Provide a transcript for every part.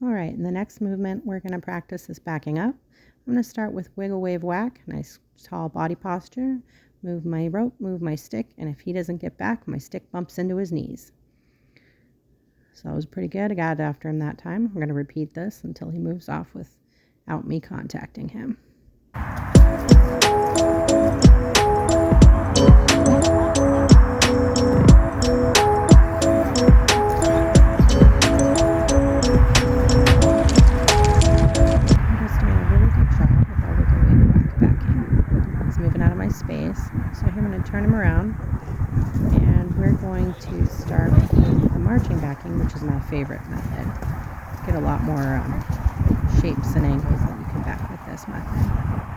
All right, in the next movement, we're going to practice this backing up. I'm going to start with wiggle, wave, whack. Nice tall body posture. Move my rope, move my stick, and if he doesn't get back, my stick bumps into his knees. So that was pretty good. I got it after him that time. I'm going to repeat this until he moves off without me contacting him. Space. So here I'm going to turn him around and we're going to start with the marching backing, which is my favorite method. Get a lot more shapes and angles that you can back with this method.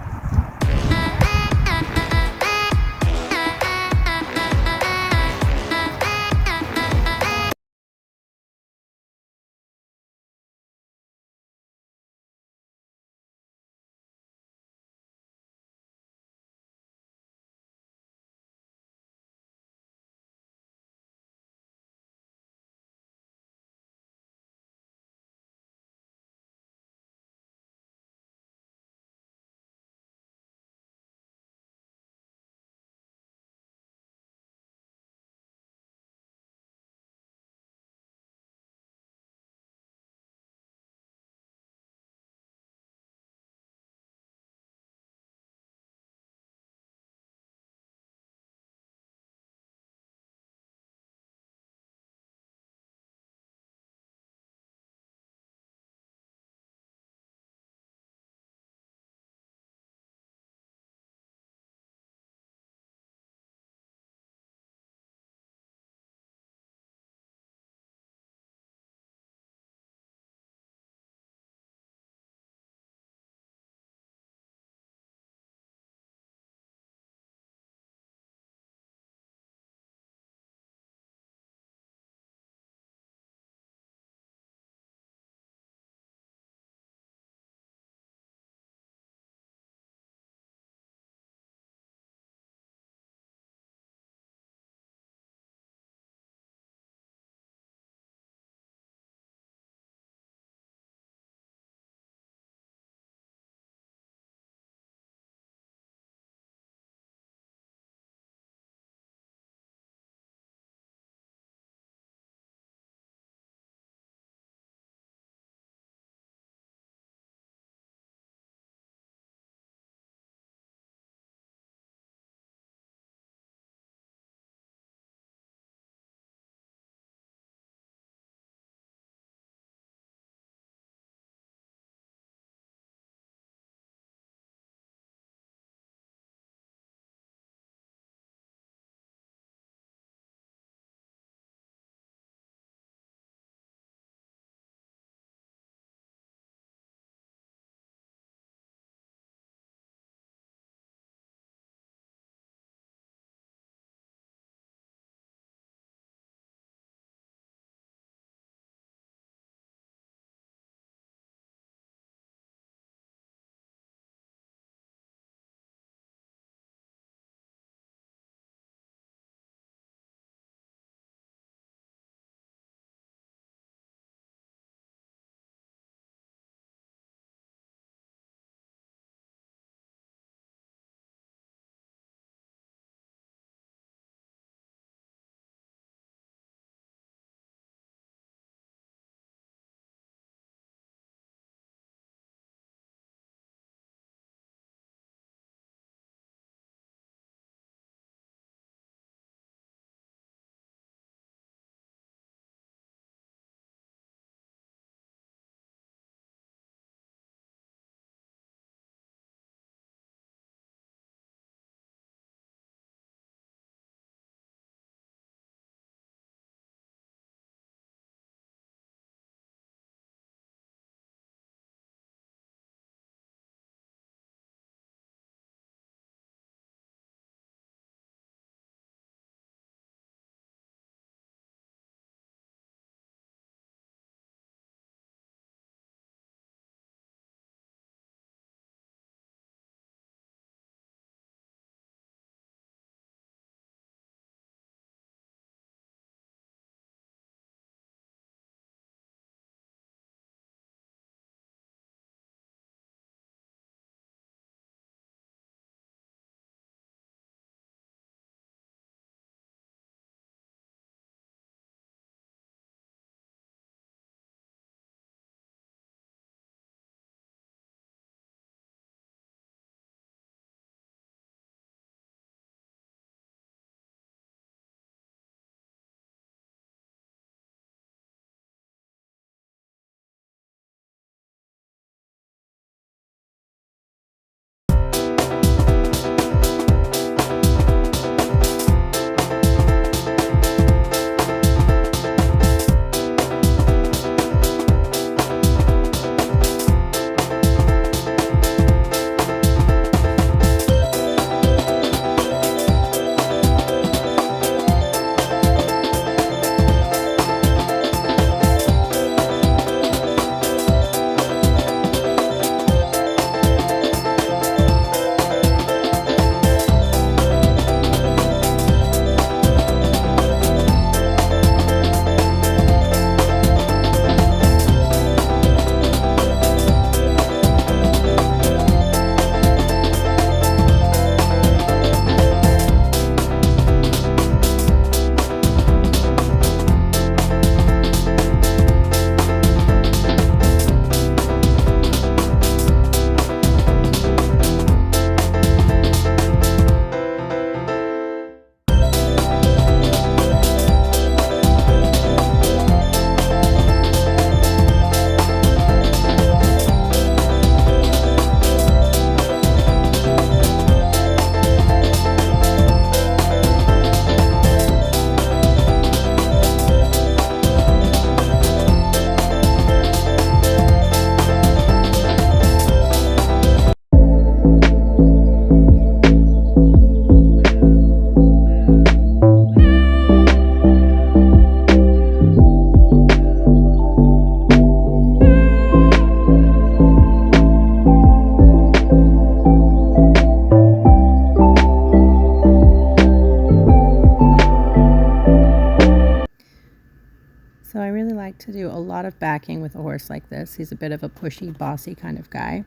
lot of backing with a horse like this. He's a bit of a pushy, bossy kind of guy.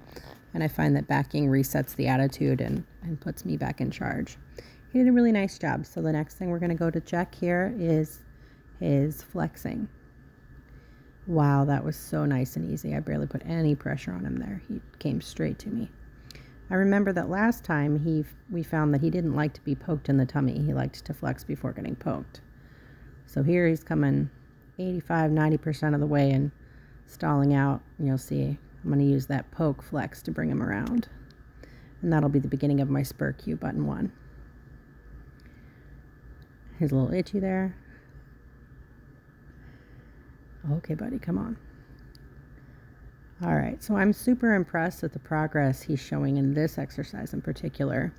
And I find that backing resets the attitude and puts me back in charge. He did a really nice job. So the next thing we're going to go to check here is his flexing. Wow, that was so nice and easy. I barely put any pressure on him there. He came straight to me. I remember that last time we found that he didn't like to be poked in the tummy. He liked to flex before getting poked. So here he's coming 85-90% of the way and stalling out. And you'll see I'm going to use that poke flex to bring him around. And that'll be the beginning of my spur cue, button 1. He's a little itchy there. Okay, buddy, come on. All right, so I'm super impressed with the progress he's showing in this exercise in particular.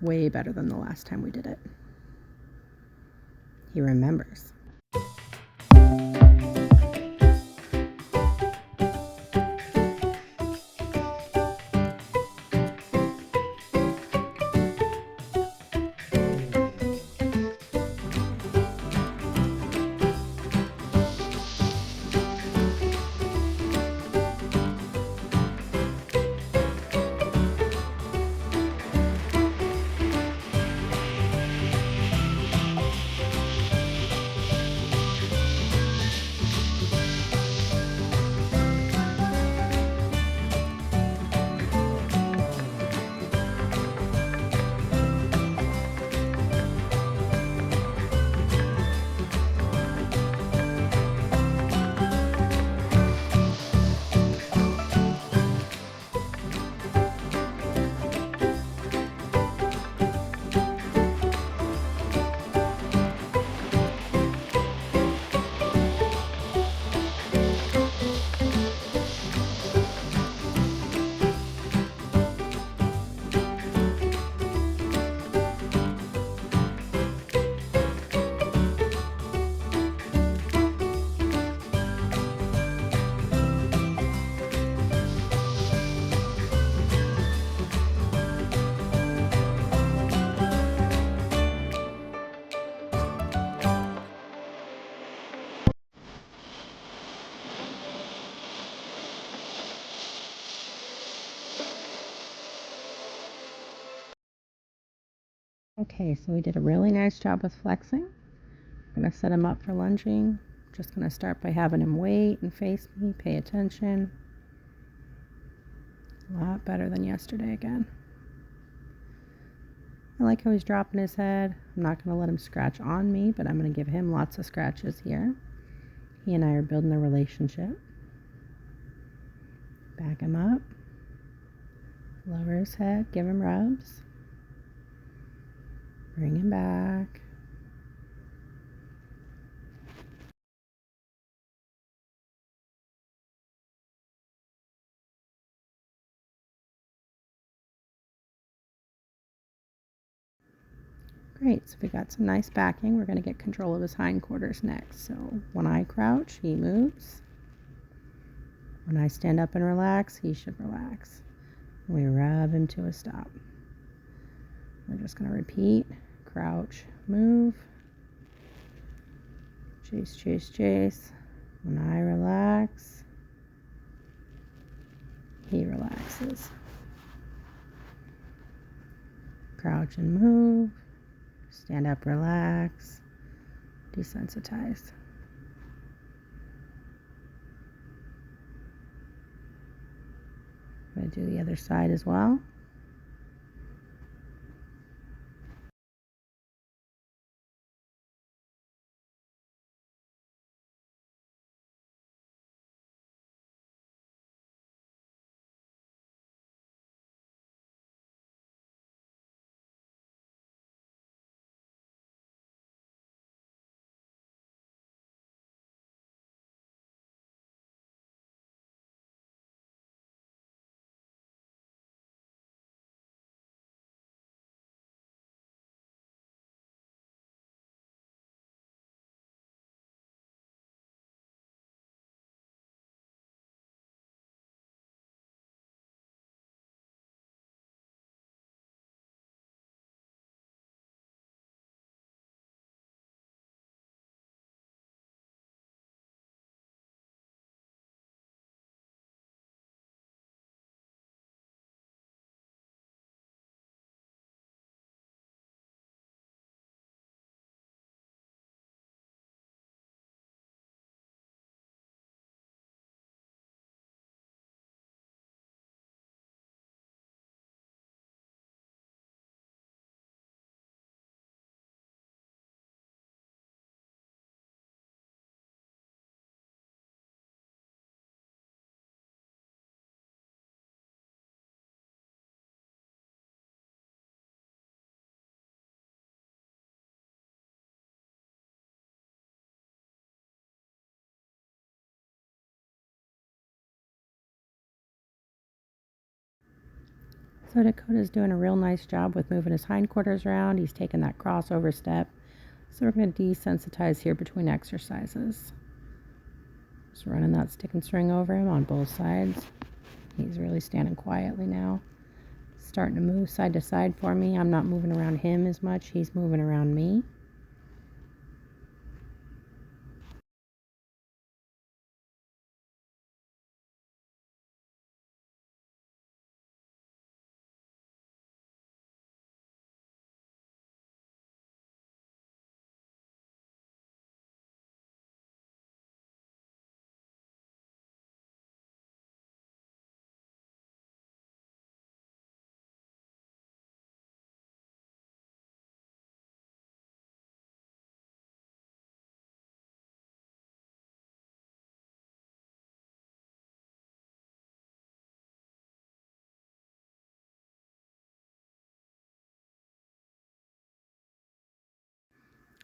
Way better than the last time we did it. He remembers. Okay, so we did a really nice job with flexing. I'm going to set him up for lunging. Just going to start by having him wait and face me, pay attention. A lot better than yesterday again. I like how he's dropping his head. I'm not going to let him scratch on me, but I'm going to give him lots of scratches here. He and I are building a relationship. Back him up. Lower his head, give him rubs. Bring him back. Great, so we got some nice backing. We're going to get control of his hindquarters next. So when I crouch, he moves. When I stand up and relax, he should relax. We rub him to a stop. We're just going to repeat. Crouch, move. Chase, chase, chase. When I relax, he relaxes. Crouch and move. Stand up, relax. Desensitize. I'm going to do the other side as well. So Dakota's doing a real nice job with moving his hindquarters around. He's taking that crossover step. So we're going to desensitize here between exercises. Just running that stick and string over him on both sides. He's really standing quietly now. Starting to move side to side for me. I'm not moving around him as much. He's moving around me.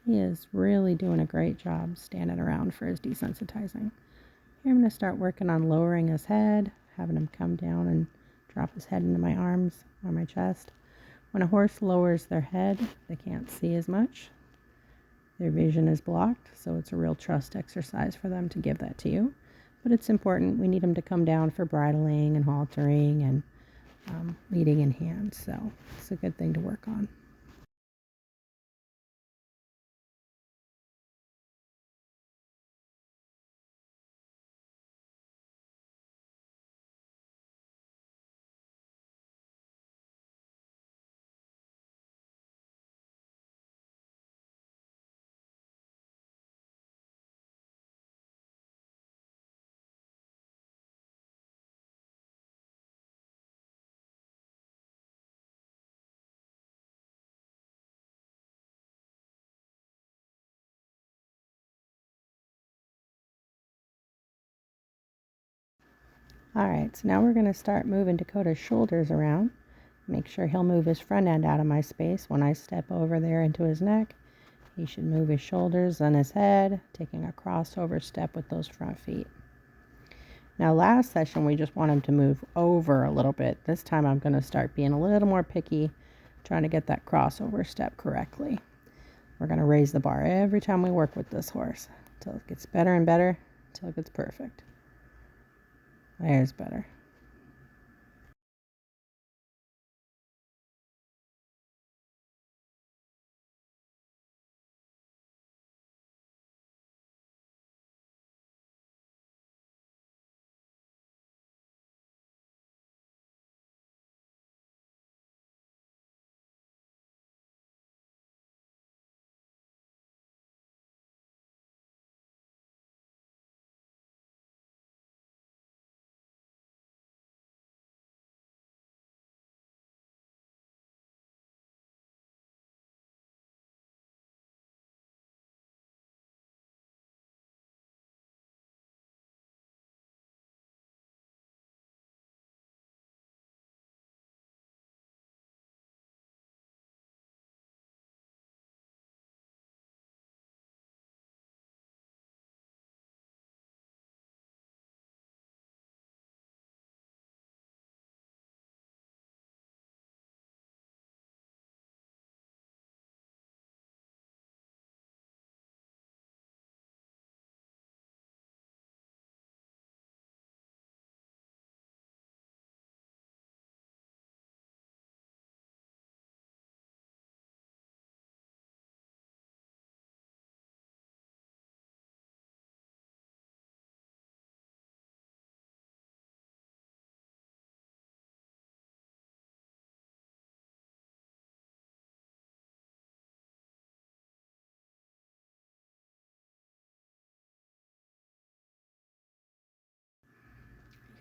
He is really doing a great job standing around for his desensitizing. Here I'm going to start working on lowering his head, having him come down and drop his head into my arms or my chest. When a horse lowers their head, they can't see as much. Their vision is blocked, so it's a real trust exercise for them to give that to you. But it's important. We need them to come down for bridling and haltering and leading in hand, so it's a good thing to work on. All right, so now we're going to start moving Dakota's shoulders around. Make sure he'll move his front end out of my space. When I step over there into his neck, he should move his shoulders and his head, taking a crossover step with those front feet. Now, last session, we just want him to move over a little bit. This time, I'm going to start being a little more picky, trying to get that crossover step correctly. We're going to raise the bar every time we work with this horse until it gets better and better, until it gets perfect. There's better.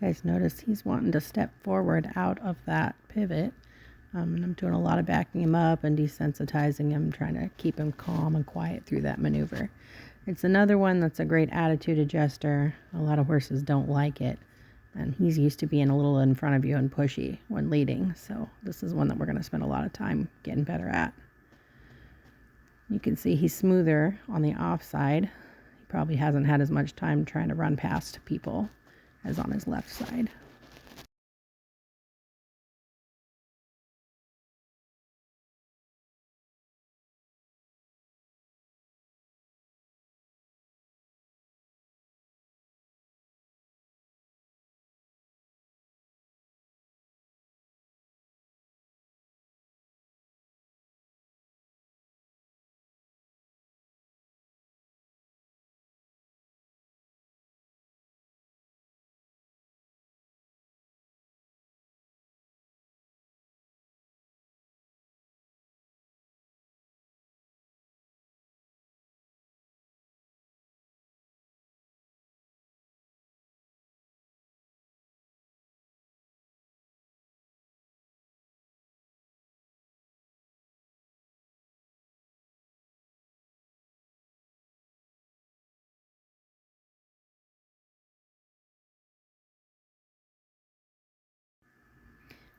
You guys notice he's wanting to step forward out of that pivot. And I'm doing a lot of backing him up and desensitizing him, trying to keep him calm and quiet through that maneuver. It's another one that's a great attitude adjuster. A lot of horses don't like it. And he's used to being a little in front of you and pushy when leading. So this is one that we're going to spend a lot of time getting better at. You can see he's smoother on the offside. He probably hasn't had as much time trying to run past people as on his left side.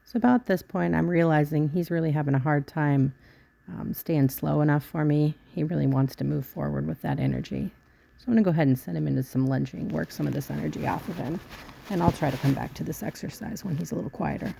So about this point, I'm realizing he's really having a hard time staying slow enough for me. He really wants to move forward with that energy. So I'm going to go ahead and send him into some lunging, work some of this energy off of him. And I'll try to come back to this exercise when he's a little quieter.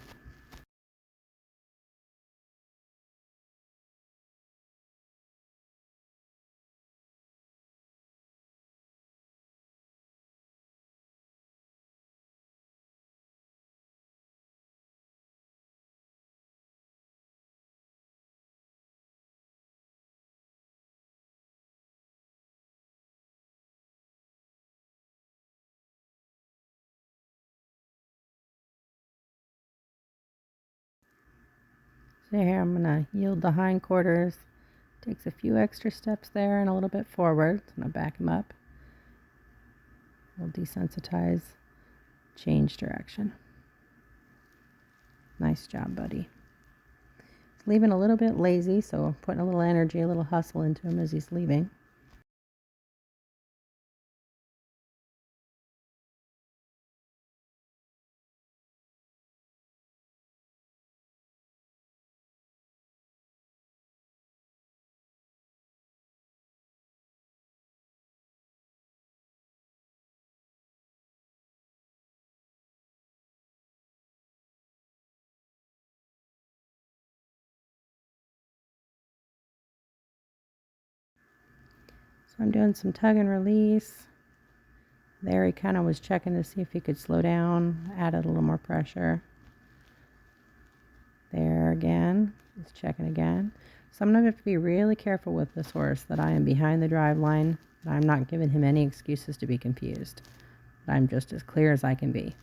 So here I'm going to yield the hindquarters. Takes a few extra steps there and a little bit forward. I'm going to back him up. We'll desensitize, change direction. Nice job, buddy. He's leaving a little bit lazy, so putting a little energy, a little hustle into him as he's leaving. So I'm doing some tug and release. There he kind of was checking to see if he could slow down, added a little more pressure. There again, he's checking again. So I'm going to have to be really careful with this horse that I am behind the drive line, but I'm not giving him any excuses to be confused. I'm just as clear as I can be.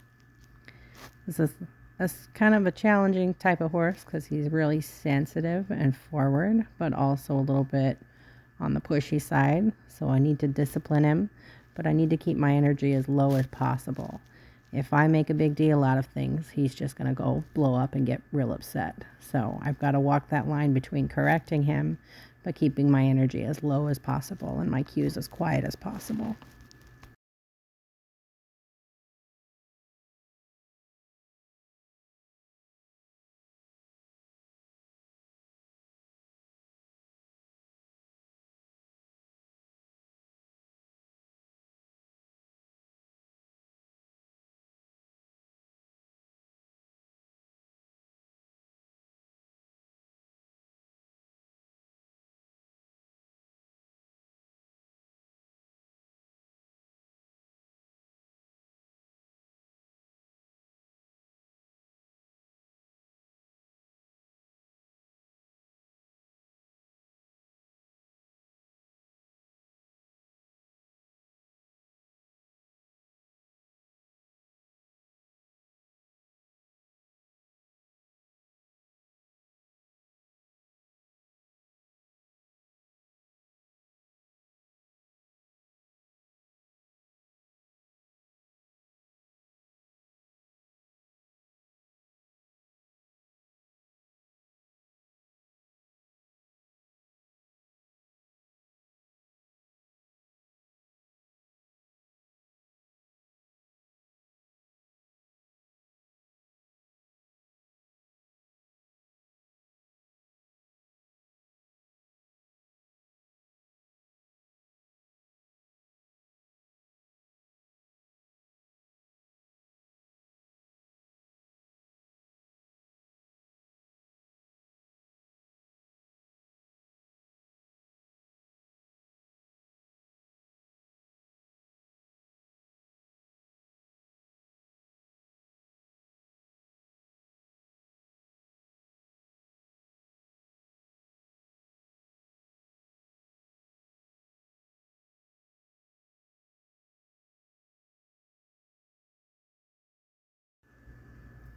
This is kind of a challenging type of horse because he's really sensitive and forward, but also a little bit on the pushy side. So I need to discipline him, but I need to keep my energy as low as possible. If I make a big deal out of things, he's just going to go blow up and get real upset. So I've got to walk that line between correcting him, but keeping my energy as low as possible and my cues as quiet as possible.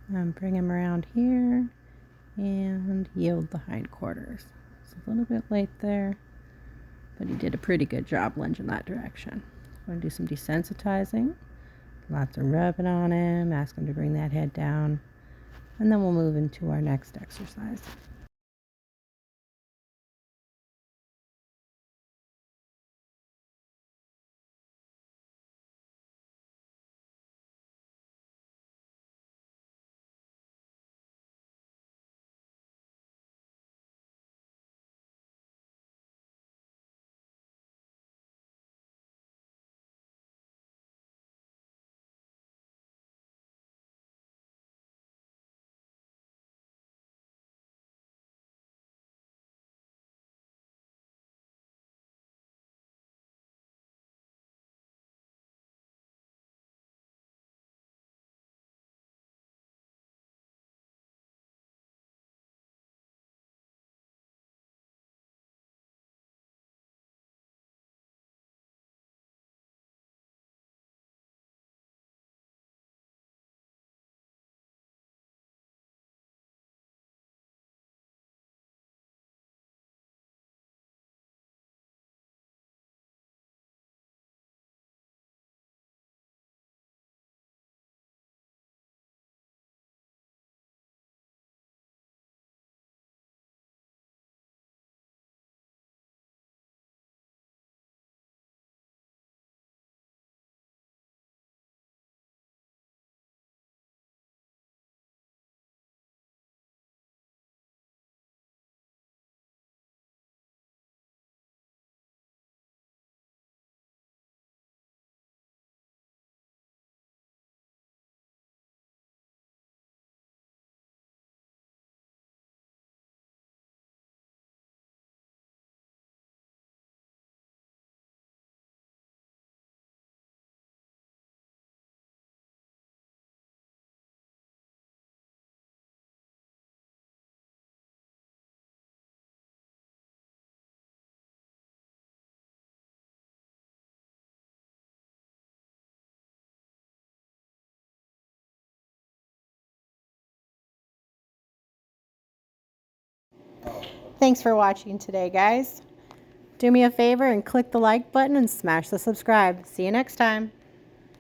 Bring him around here and yield the hindquarters. It's a little bit late there, but he did a pretty good job lunging that direction. I'm going to do some desensitizing, lots of rubbing on him, ask him to bring that head down, and then we'll move into our next exercise. Thanks for watching today, guys. Do me a favor and click the like button and smash the subscribe. See you next time.